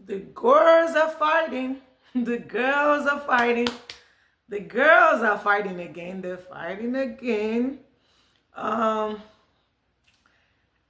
The girls are fighting. The girls are fighting. The girls are fighting again. They're fighting again. I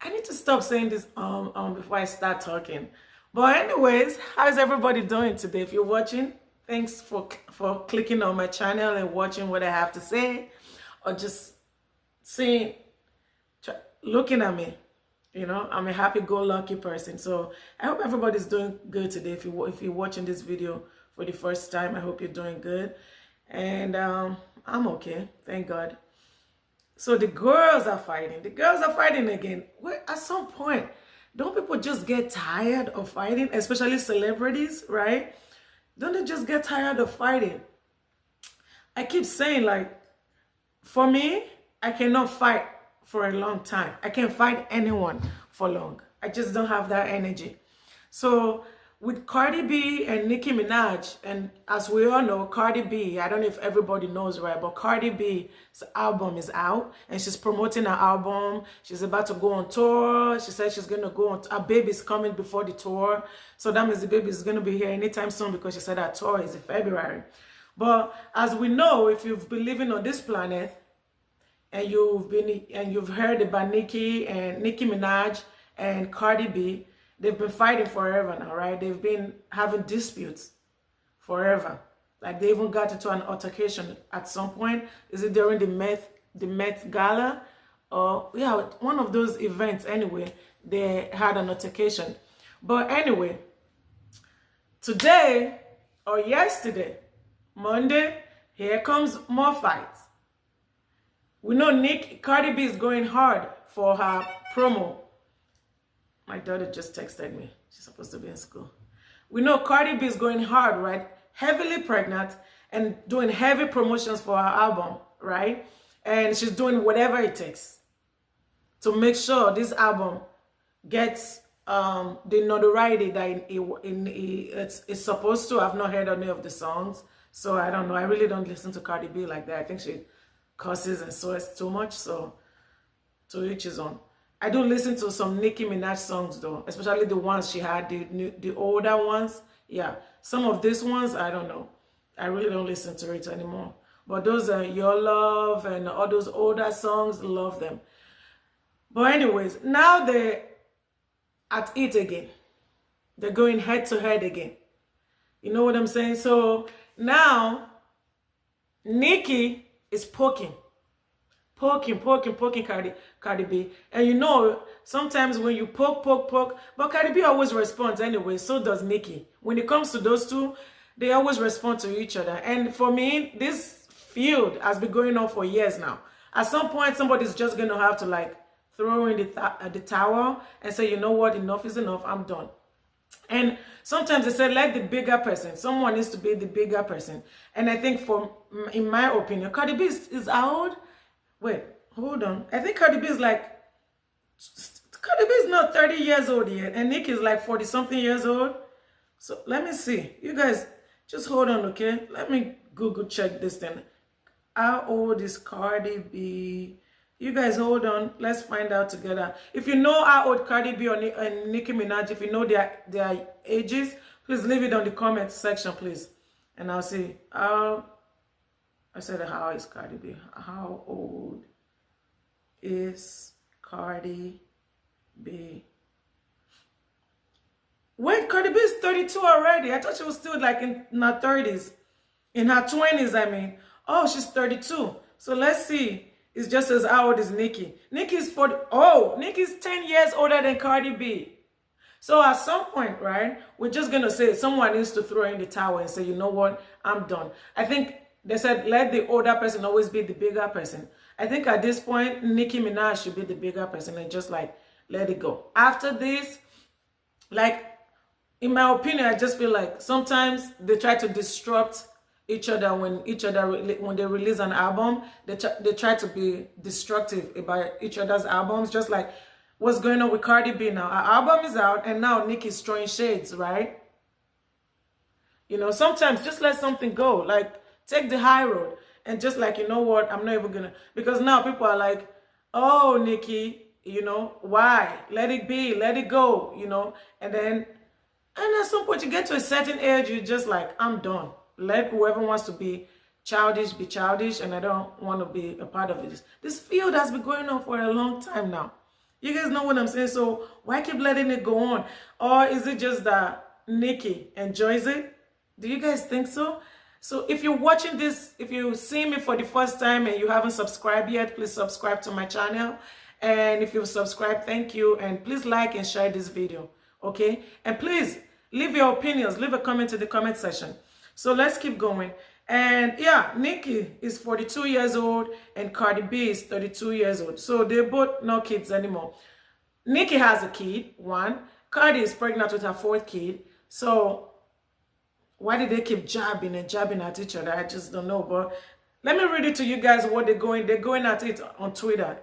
need to stop saying this before I start talking. But anyways, how's everybody doing today? If you're watching, thanks for clicking on my channel and watching what I have to say, or just seeing, looking at me. You know, I'm a happy-go-lucky person. So I hope everybody's doing good today. If you're watching this video for the first time, I hope you're doing good. And I'm okay, thank God. So the girls are fighting. The girls are fighting again. At some point, don't people just get tired of fighting, especially celebrities, right? Don't they just get tired of fighting? I keep saying, like, for me, I cannot fight for a long time. I can't fight anyone for long. I just don't have that energy. So with Cardi B and Nicki Minaj, and as we all know, Cardi B, I don't know if everybody knows, right, but Cardi B's album is out and she's promoting her album. She's about to go on tour. She said she's going to go on, her baby's coming before the tour. So that means the baby is going to be here anytime soon, because she said her tour is in February. But as we know, if you've been living on this planet, and you've heard about Nicki Minaj and Cardi B, they've been fighting forever now, right? They've been having disputes forever. Like, they even got into an altercation at some point. Is it during the Met Gala? Or yeah, one of those events anyway, they had an altercation. But anyway, today or yesterday, Monday, here comes more fights. We know Cardi B is going hard for her promo. My daughter just texted me. She's supposed to be in school. We know Cardi B is going hard, right? Heavily pregnant and doing heavy promotions for her album, right? And she's doing whatever it takes to make sure this album gets the notoriety that it's supposed to. I've not heard any of the songs, so I don't know. I really don't listen to Cardi B like that. I think she curses and swears too much, so to each his own. I do listen to some Nicki Minaj songs though, especially the ones she had, the older ones. Yeah, some of these ones, I don't know. I really don't listen to it anymore. But those are Your Love and all those older songs, love them. But anyways, now they're at it again. They're going head to head again. You know what I'm saying? So now, Nicki is poking Cardi B. And you know, sometimes when you poke, but Cardi B always responds anyway, so does Nicki. When it comes to those two, they always respond to each other. And for me, this feud has been going on for years now. At some point, somebody's just going to have to, like, throw in the towel and say, you know what, enough is enough, I'm done. And sometimes they say, let the bigger person, someone needs to be the bigger person. And I think, in my opinion, Cardi B is old. Wait, hold on. I think Cardi B is not 30 years old yet. And Nick is like 40 something years old. So let me see. You guys, just hold on, okay? Let me Google check this thing. How old is Cardi B? You guys hold on. Let's find out together. If you know how old Cardi B and Nicki Minaj, if you know their ages, please leave it on the comment section, please. And I'll see. I said, how is Cardi B? How old is Cardi B? Wait, Cardi B is 32 already. I thought she was still like in her 30s. In her 20s, I mean. Oh, she's 32. So let's see. It's just as old as Nicki. Nicki's 40. Oh, Nicki's 10 years older than Cardi B. So at some point, right, we're just going to say someone needs to throw in the towel and say, you know what, I'm done. I think they said let the older person always be the bigger person. I think at this point, Nicki Minaj should be the bigger person and just, like, let it go. After this, like, in my opinion, I just feel like sometimes they try to disrupt each other when they release an album. They try to be destructive about each other's albums, just like what's going on with Cardi B now. Her album is out and now Nicki's throwing shades, right? You know, sometimes just let something go. Like, take the high road and just, like, you know what, I'm not even gonna, because now people are like, oh, Nicki, you know, why? Let it be, let it go, you know. And then And at some point, you get to a certain age, you're just like, I'm done. Let whoever wants to be childish, and I don't want to be a part of it. This field has been going on for a long time now. You guys know what I'm saying? So why keep letting it go on? Or is it just that Nicki enjoys it? Do you guys think so? So if you're watching this, if you see me for the first time and you haven't subscribed yet, please subscribe to my channel. And if you've subscribed, thank you. And please like and share this video, okay? And please leave your opinions, leave a comment in the comment section. So let's keep going. And yeah, Nicki is 42 years old and Cardi B is 32 years old. So they're both not kids anymore. Nicki has a kid, one. Cardi is pregnant with her fourth kid. So why did they keep jabbing and jabbing at each other? I just don't know. But let me read it to you guys what they're going at it on Twitter,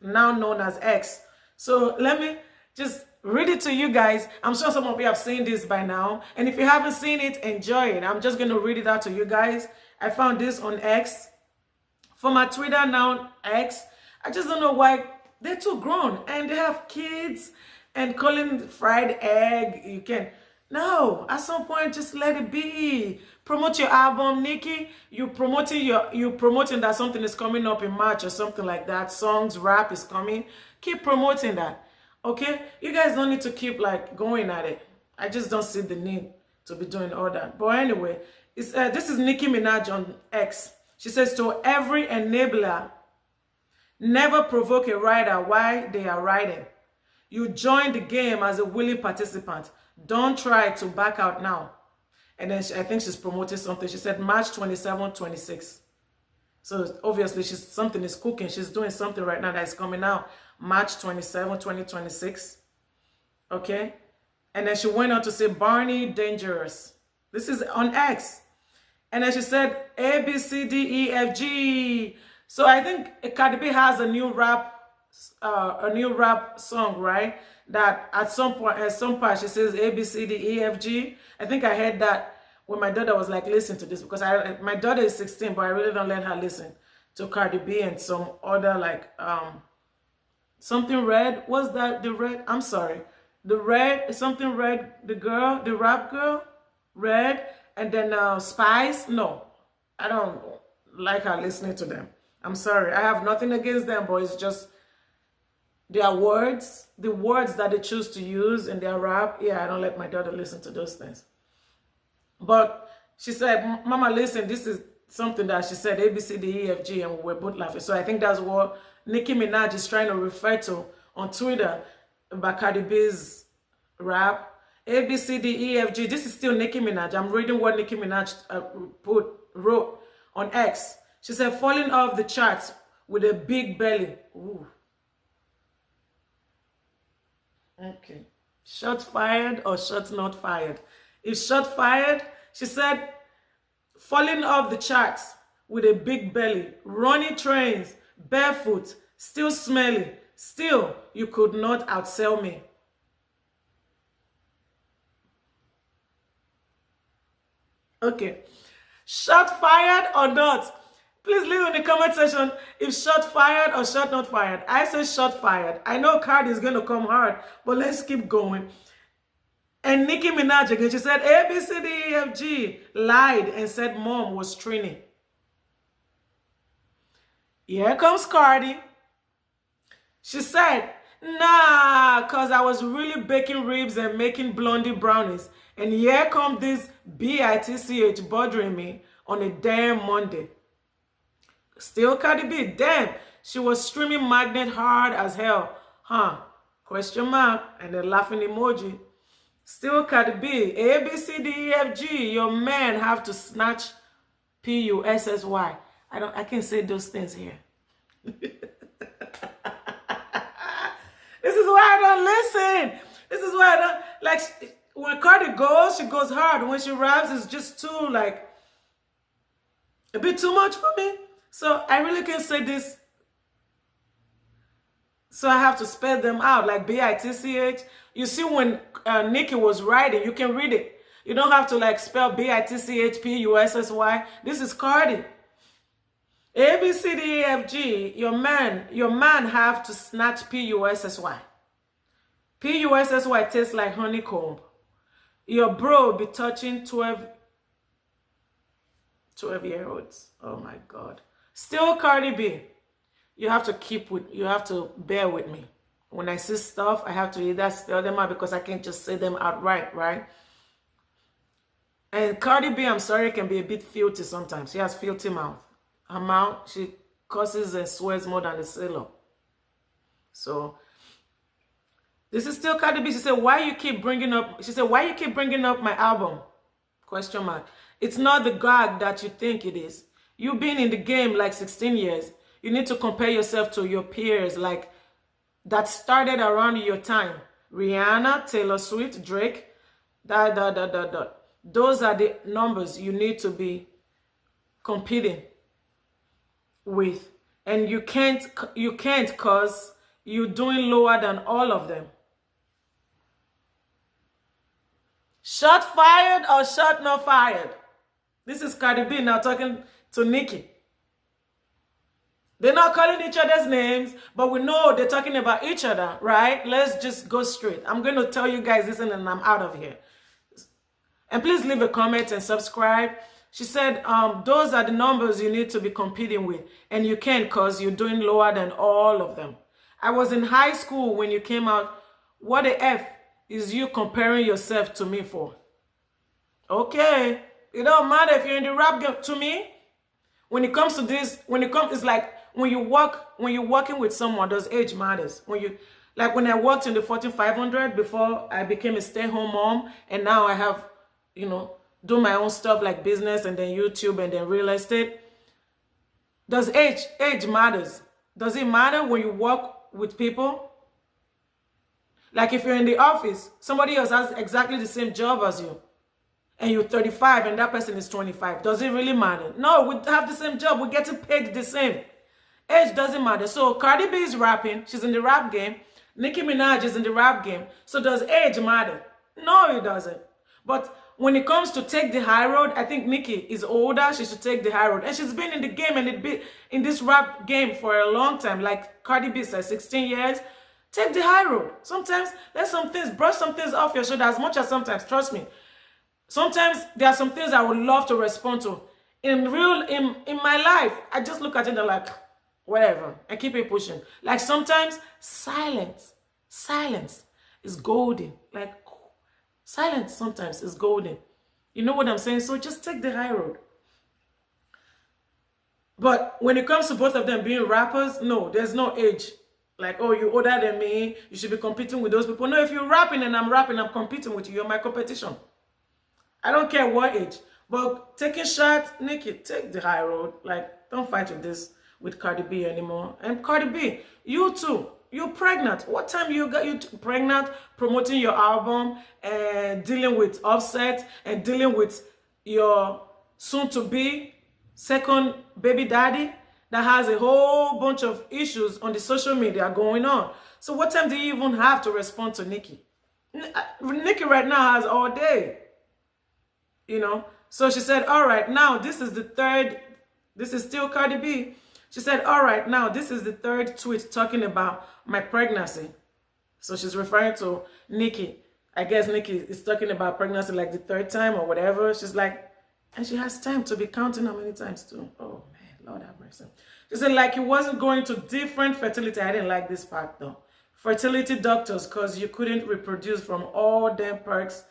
now known as X. So let me just read it to you guys. I'm sure some of you have seen this by now. And if you haven't seen it, enjoy it. I'm just going to read it out to you guys. I found this on X. For my Twitter now, X. I just don't know why they're too grown. And they have kids. And calling fried egg, you can. No, at some point, just let it be. Promote your album, Nicki. You promoting that something is coming up in March or something like that. Songs, rap is coming. Keep promoting that. Okay, you guys don't need to keep like going at it. I just don't see the need to be doing all that. But anyway, this is Nicki Minaj on X. She says, to every enabler, never provoke a rider while they are riding. You join the game as a willing participant. Don't try to back out now. And then I think she's promoting something. She said March 27, 26. So obviously something is cooking. She's doing something right now that is coming out March 27, 2026. Okay. And then she went on to say Barney Dangerous. This is on X. And then she said A, B, C, D, E, F, G. So I think Cardi B has a new rap song, right? That at some part she says A, B, C, D, E, F, G. I think I heard that when my daughter was like, listen to this, because my daughter is 16, but I really don't let her listen to Cardi B and some other like something red. What's that? The red? I'm sorry. The red, something red, the girl, the rap girl, red, and then Spice. No, I don't like her listening to them. I'm sorry. I have nothing against them, but it's just their words, the words that they choose to use in their rap. Yeah, I don't let my daughter listen to those things. But she said, Mama, listen, this is something that she said, A, B, C, D, E, F, G, and we're both laughing. So I think that's what Nicki Minaj is trying to refer to on Twitter about Cardi B's rap. A, B, C, D, E, F, G. This is still Nicki Minaj. I'm reading what Nicki Minaj wrote on X. She said, falling off the charts with a big belly. Ooh. Okay. Shot fired or shot not fired? If shot fired, she said, falling off the charts with a big belly, running trains, barefoot, still smelly. Still, you could not outsell me. Okay. Shot fired or not? Please leave in the comment section if shot fired or shot not fired. I say shot fired. I know Cardi is going to come hard, but let's keep going. And Nicki Minaj again, she said A, B, C, D, E, F, G, lied and said mom was Trini. Here comes Cardi. She said, nah, because I was really baking ribs and making blondie brownies. And here come this bitch bothering me on a damn Monday. Still Cardi B, damn, she was streaming Magnet hard as hell. Huh? Question mark and a laughing emoji. Still Cardi B, A, B, C, D, E, F, G, your man have to snatch P-U-S-S-Y. I can't say those things here. This is why I don't listen. This is why I don't, like, when Cardi goes, she goes hard. When she raps, it's just too, like, a bit too much for me. So I really can't say this. So I have to spell them out, like B-I-T-C-H. You see, when Nicki was writing, you can read it. You don't have to like spell B-I-T-C-H-P-U-S-S-Y. This is Cardi. A, B, C, D, E, F, G. Your man have to snatch P-U-S-S-Y. P-U-S-S-Y tastes like honeycomb. Your bro be touching 12-year-olds. Oh my God. Still Cardi B. You have to bear with me. When I see stuff, I have to either spell them out because I can't just say them outright, right? And Cardi B, I'm sorry, can be a bit filthy sometimes. She has filthy mouth. Her mouth, she curses and swears more than a sailor. So this is still Cardi B. She said, why you keep bringing up my album? Question mark. It's not the gag that you think it is. You've been in the game like 16 years. You need to compare yourself to your peers like that started around your time. Rihanna, Taylor Swift, Drake, Those are the numbers you need to be competing with. And you can't because you're doing lower than all of them. Shot fired or shot not fired? This is Cardi B now talking to Nicki. They're not calling each other's names, but we know they're talking about each other, right? Let's just go straight. I'm going to tell you guys this and then I'm out of here. And please leave a comment and subscribe. She said, those are the numbers you need to be competing with. And you can't because you're doing lower than all of them. I was in high school when you came out. What the F is you comparing yourself to me for? Okay. It don't matter if you're in the rap game. To me, when it comes to this, it's like when you're working with someone, does age matters. When I worked in the Fortune 500 before I became a stay-at-home mom, and now I have, do my own stuff like business and then YouTube and then real estate. Does age matters? Does it matter when you work with people? Like if you're in the office, somebody else has exactly the same job as you, and you're 35 and that person is 25. Does it really matter? No, we have the same job. We're getting paid the same. Age doesn't matter. So Cardi B is rapping. She's in the rap game. Nicki Minaj is in the rap game. So does age matter? No, it doesn't. But when it comes to take the high road, I think Nicki is older. She should take the high road. And she's been in the game and in this rap game for a long time. Like Cardi B said, 16 years. Take the high road. Sometimes there's brush some things off your shoulder as much as sometimes, trust me. Sometimes there are some things I would love to respond to. In my life, I just look at it and like, whatever, and keep it pushing. Like sometimes silence is golden. Like silence sometimes is golden. You know what I'm saying? So just take the high road. But when it comes to both of them being rappers, no, there's no age. Like, oh, you're older than me, you should be competing with those people. No, if you're rapping and I'm rapping, I'm competing with you. You're my competition. I don't care what age. But taking shots, Nicki, take the high road. Like, don't fight with Cardi B anymore. And Cardi B, you too. You're pregnant. What time you got you pregnant, promoting your album and dealing with Offset and dealing with your soon-to-be second baby daddy that has a whole bunch of issues on the social media going on. So what time do you even have to respond to Nicki? Nicki right now has all day. So she said, all right, now this is still Cardi B. She said, all right, now this is the third tweet talking about my pregnancy. So she's referring to Nicki. I guess Nicki is talking about pregnancy like the third time or whatever. She's like, and she has time to be counting how many times too. Oh man, Lord have mercy. She said like it wasn't going to different fertility. I didn't like this part though. Fertility doctors, because you couldn't reproduce from all them perks,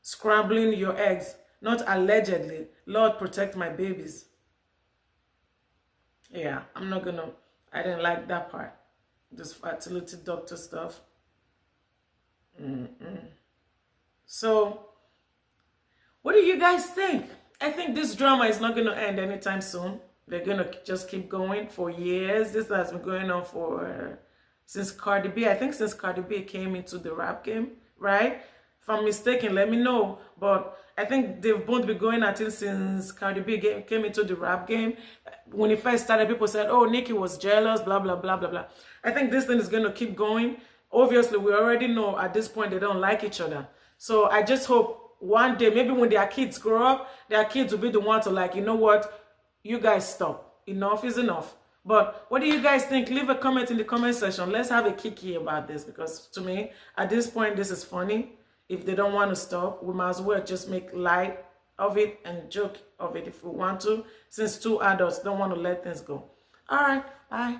scrambling your eggs. Not allegedly. Lord, protect my babies. Yeah, I didn't like that part. This fertility doctor stuff. So, what do you guys think? I think this drama is not going to end anytime soon. They're going to just keep going for years. This has been going on since Cardi B. I think since Cardi B came into the rap game, right? If I'm mistaken, let me know. But I think they've both been going at it since Cardi B came into the rap game. When it first started, people said, oh, Nicki was jealous, blah, blah, blah, blah, blah. I think this thing is going to keep going. Obviously, we already know at this point they don't like each other. So I just hope one day, maybe when their kids grow up, their kids will be the one to like, you know what? You guys stop. Enough is enough. But what do you guys think? Leave a comment in the comment section. Let's have a kiki about this because to me, at this point, this is funny. If they don't want to stop, we might as well just make light of it and joke of it if we want to, since two adults don't want to let things go. All right, bye.